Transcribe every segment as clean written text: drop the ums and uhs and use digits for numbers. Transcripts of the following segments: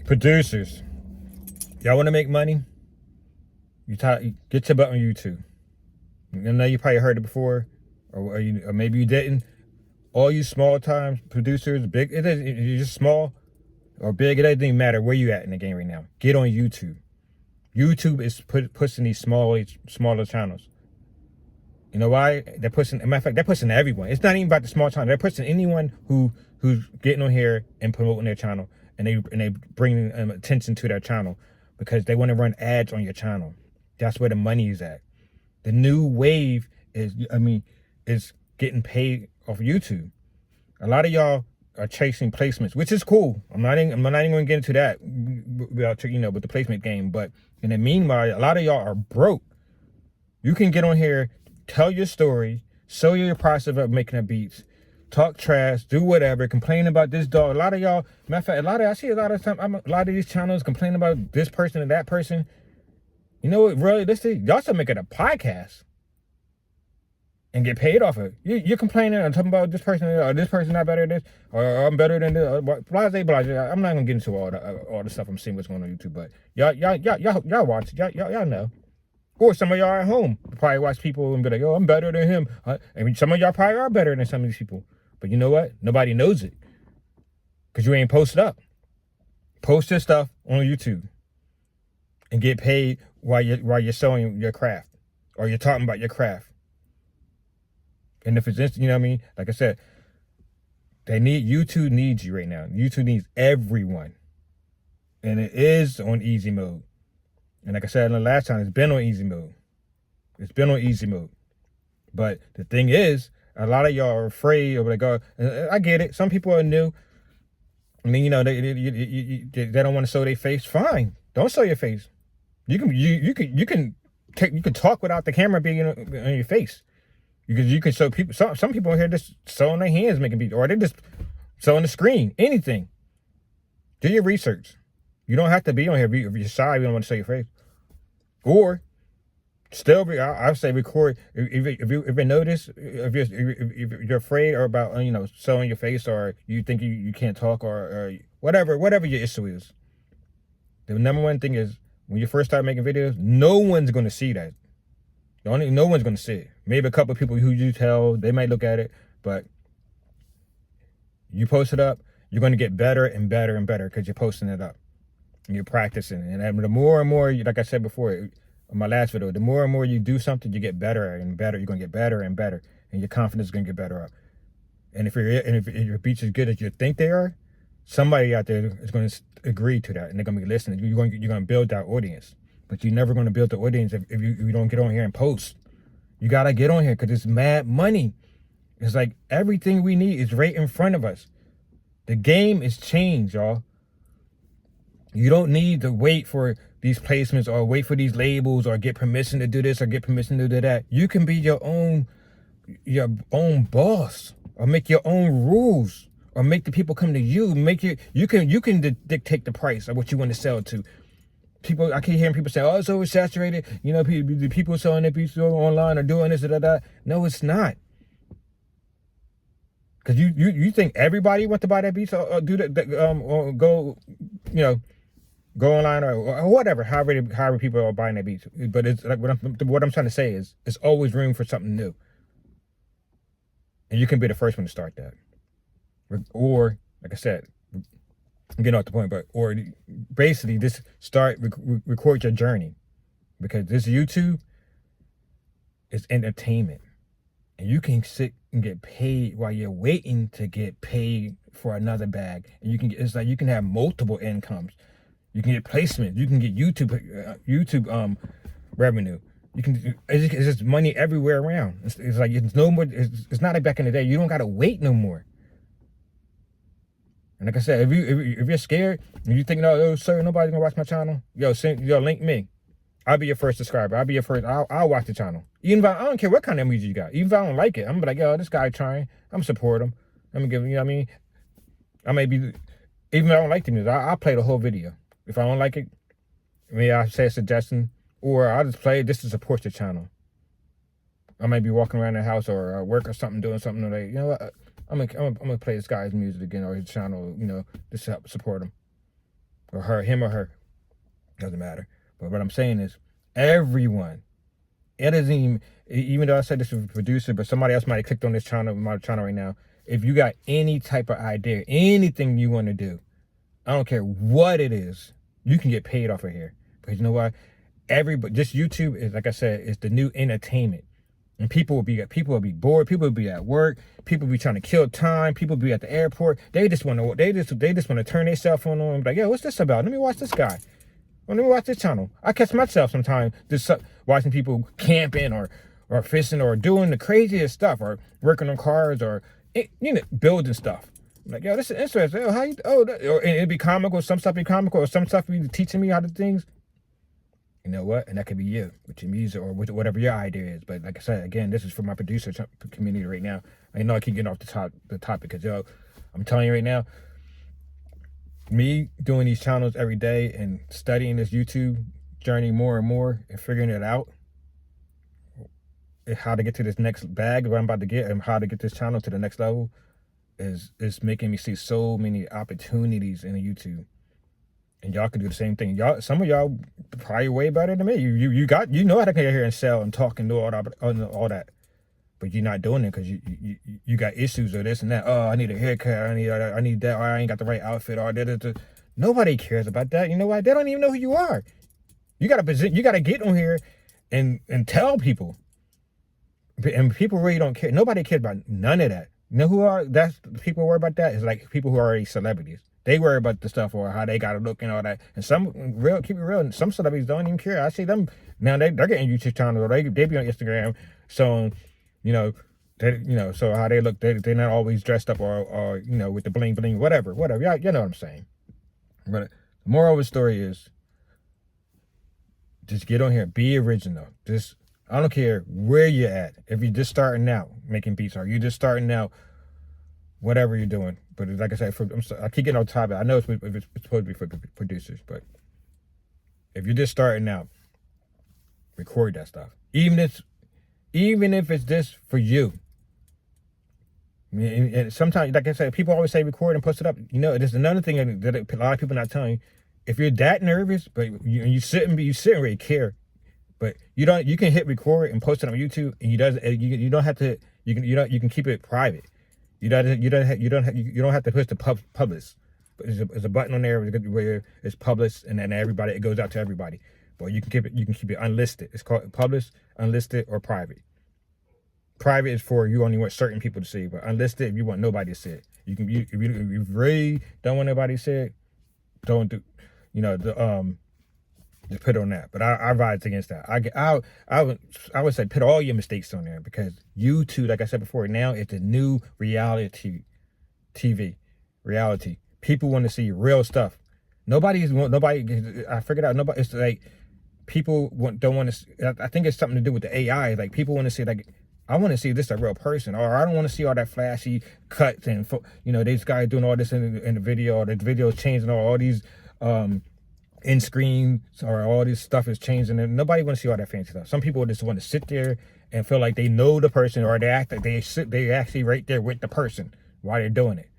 Producers, y'all want to make money? Get your butt on YouTube. I know you probably heard it before, or maybe you didn't. All you small time producers, big, you're just small or big, it doesn't even matter where you at in the game right now. Get on YouTube. YouTube is pushing these smaller channels. You know why? They're pushing, as a matter of fact, they're pushing everyone. It's not even about the small channel. They're pushing anyone who's getting on here and promoting their channel, and they bring attention to their channel because they want to run ads on your channel. That's where the money is at. The new wave is getting paid off YouTube. A lot of y'all are chasing placements, which is cool. I'm not even going to get into that without, with the placement game. But in the meanwhile, a lot of y'all are broke. You can get on here, tell your story, show your process of making the beats, talk trash, do whatever, complain about this dog. A lot of y'all, matter of fact, I see a lot of these channels complaining about this person and that person. You know what? Really, y'all should make it a podcast and get paid off it. You're complaining and talking about this person not better than this, or I'm better than this, or blase. I'm not gonna get into all the stuff I'm seeing what's going on YouTube, but y'all watch it. Y'all know. Or some of y'all at home probably watch people and be like, "Oh, I'm better than him." I mean, some of y'all probably are better than some of these people, but you know what? Nobody knows it because you ain't posted up. Post your stuff on YouTube and get paid while you're showing your craft or you're talking about your craft. And if it's just, you know what I mean? Like I said, YouTube needs you right now. YouTube needs everyone. And it is on easy mode. And like I said in the last time, it's been on easy mode. It's been on easy mode. But the thing is, a lot of y'all are afraid of like, I get it. Some people are new. I mean, they don't want to show their face. Fine. Don't show your face. You can talk without the camera being on your face. You can show people. Some people in here just showing their hands making beats, or they just showing the screen. Anything. Do your research. You don't have to be on here if you're shy. You don't want to show your face. Or still, I say record. If you notice, if you're afraid or about showing your face, or you think you can't talk, or whatever your issue is. The number one thing is when you first start making videos, no one's going to see that. No one's going to see it. Maybe a couple of people who you tell, they might look at it, but you post it up, you're going to get better and better and better because you're posting it up and you're practicing. And the more and more, like I said before in my last video, the more and more you do something, you get better and better. You're going to get better and better, and your confidence is going to get better up. And if your beats as good as you think they are, somebody out there is going to agree to that, and they're going to be listening. You're going to build that audience. But you're never going to build the audience if you don't get on here and post. You got to get on here because it's mad money. It's like everything we need is right in front of us. The game is changed, y'all. You don't need to wait for these placements or wait for these labels or get permission to do this or get permission to do that. You can be your own boss, or make your own rules, or make the people come to you. You can dictate the price of what you want to sell to. People, I keep hearing people say, "Oh, it's oversaturated." The people selling their beats online are doing this or that. No, it's not. Because you think everybody wants to buy that beats or do that, or go online or whatever. However people are buying their beats. But it's like what I'm trying to say is, it's always room for something new, and you can be the first one to start that. Or like I said, I'm getting off the point, or basically just record your journey, because this YouTube is entertainment, and you can sit and get paid while you're waiting to get paid for another bag. And it's like you can have multiple incomes. You can get placement. You can get YouTube revenue. It's just money everywhere around. It's like it's no more. It's not like back in the day. You don't gotta wait no more. And like I said, if you're scared and you think, "Oh, sir, nobody's gonna watch my channel," link me. I'll be your first subscriber. I'll be your first. I'll watch the channel. Even if I don't care what kind of music you got. Even if I don't like it, I'm gonna be like, "Yo, this guy trying. I'm gonna support him. I'm gonna give him." You know what I mean? I may be, even if I don't like the music, I'll play the whole video. If I don't like it, maybe I'll say a suggestion, or I'll just play it just to support the channel. I might be walking around the house or at work or something, doing something like, you know what? I'm gonna play this guy's music again, or his channel, just to help support him. or her, him or her, doesn't matter. But what I'm saying is, everyone. It isn't even though I said this was a producer, but somebody else might have clicked on this channel, my channel right now. If you got any type of idea, anything you want to do, I don't care what it is, you can get paid off of here. Because you know what? Everybody, just YouTube is, like I said, is the new entertainment. And people will be bored. People will be at work. People will be trying to kill time. People will be at the airport. They just want to turn their cell phone on and be like, yo, what's this about? Let me watch this guy. Well, let me watch this channel. I catch myself sometimes just watching people camping or fishing or doing the craziest stuff or working on cars or building stuff. I'm like, yo, this is interesting. Oh, how you? Oh, or it'd be comical. Some stuff be comical, or some stuff be teaching me how to things. You know what? And that could be you with your music or with whatever your idea is. But like I said, again, this is for my producer community right now. I know I keep getting off the topic because yo, I'm telling you right now. Me doing these channels every day and studying this YouTube journey more and more and figuring it out, how to get to this next bag what I'm about to get and how to get this channel to the next level is making me see so many opportunities in YouTube. And y'all can do the same thing. Y'all, some of y'all probably way better than me. You know how to come here and sell and talk and do all that. But you're not doing it because you got issues or this and that. Oh, I need a haircut. I need that. Or I ain't got the right outfit. Or that. Nobody cares about that. You know why? They don't even know who you are. You gotta get on here and tell people. And people really don't care. Nobody cares about none of that. You know who that's people worry about that? It's like people who are already celebrities. They worry about the stuff or how they gotta look and all that. And keep it real. Some celebrities don't even care. I see them now. They're getting YouTube channels or they be on Instagram. So. So how they look, they're not always dressed up or with the bling bling, whatever. You know what I'm saying. But the moral of the story is, just get on here, be original. I don't care where you're at. If you're just starting out making beats, or you're just starting out, whatever you're doing. But like I said, I keep getting on topic. I know it's supposed to be for producers, but if you're just starting out, record that stuff. Even if it's just for you. And sometimes, like I said, people always say record and post it up. There's another thing that a lot of people not telling you. If you're that nervous, but you shouldn't really care. But you can hit record and post it on YouTube, and you don't have to. You can keep it private. You don't have to push the publish. But there's a button on there where it's published, and then it goes out to everybody. But you can keep it unlisted. It's called publish, unlisted, or private. Private is for you only want certain people to see, but unlisted if you want nobody to see it. If you really don't want nobody to see it, don't do. Just put it on that. But I advise against that. I would say put all your mistakes on there because YouTube, like I said before, now it's a new reality TV. Reality. People want to see real stuff. Nobody. I figured out nobody. It's like. People don't want to. I think it's something to do with the AI. Like people want to see, like, I want to see this a real person, or I don't want to see all that flashy cuts and these guys doing all this in the video, or the video is changing, or all these in screen, or all this stuff is changing, and nobody wants to see all that fancy stuff. Some people just want to sit there and feel like they know the person, or they act like they actually right there with the person while they're doing it.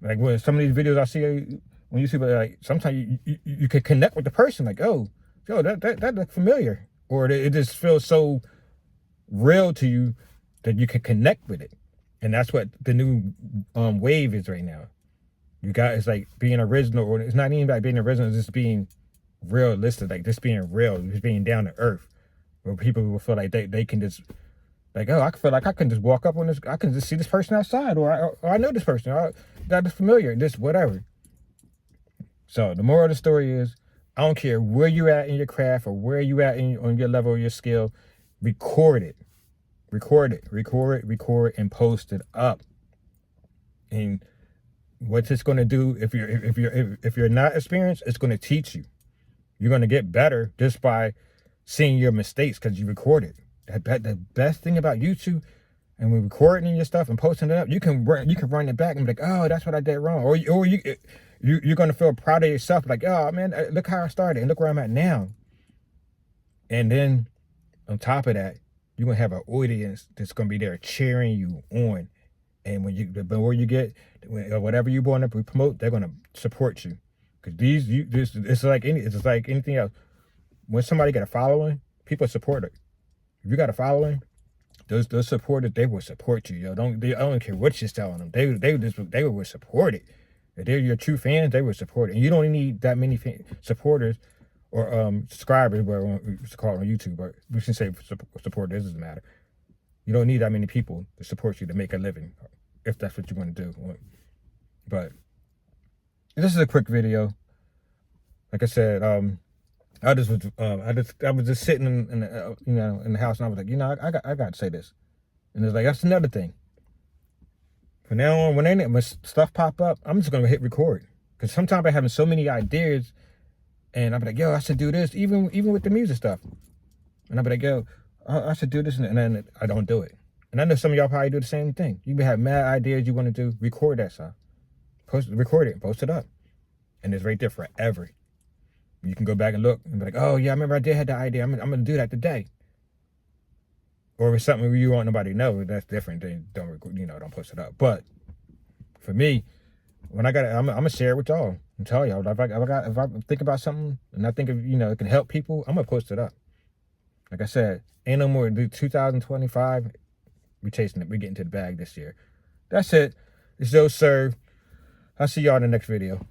Like with some of these videos I see when you see, like sometimes you can connect with the person, like, oh. Yo, that looks familiar, or it just feels so real to you that you can connect with it, and that's what the new wave is right now. It's like being original, or it's not even about being original, it's just being realistic, like just being real, just being down to earth, where people will feel like they can just, like, oh, I feel like I can just walk up on this, I can just see this person outside, or I know this person, that is familiar, this whatever. So the moral of the story is, I don't care where you at in your craft or where you at on your level of your skill, record it, and post it up. And what's it's going to do if you're not experienced, it's going to teach you. You're going to get better just by seeing your mistakes because you recorded. The best thing about YouTube, and when recording your stuff and posting it up, you can run it back and be like, oh, that's what I did wrong, or you're going to feel proud of yourself, like, oh, man, look how I started and look where I'm at now. And then on top of that, you're going to have an audience that's going to be there cheering you on. And the more you get, whatever you want to promote, they're going to support you. Because it's like anything else. When somebody got a following, people support it. If you got a following, those supporters, they will support you, yo. I don't care what you're telling them. They will support it. If they're your true fans, they will support it. And you don't need that many supporters or subscribers, whatever we call it on YouTube, but we can say supporters, it doesn't matter. You don't need that many people to support you to make a living, if that's what you want to do. But this is a quick video. Like I said, I was just sitting in the house, and I was like, I got to say this, and it's like that's another thing. From now on, when stuff pop up, I'm just gonna hit record, because sometimes I'm having so many ideas, and I'm like, yo, I should do this, even with the music stuff, and I'm like, yo, I should do this, and then I don't do it. And I know some of y'all probably do the same thing. You have mad ideas you want to do, record that stuff, record it, post it up, and it's right there forever. You can go back and look and be like, oh yeah, I remember I did have the idea. I'm gonna do that today. Or if it's something where you want nobody to know, that's different. Then don't post it up. But for me, when I got it, I'm gonna share it with y'all and tell y'all if I think about something and I think it can help people, I'm gonna post it up. Like I said, ain't no more. 2025, we chasing it. We getting to the bag this year. That's it. It's Joe Serve. I'll see y'all in the next video.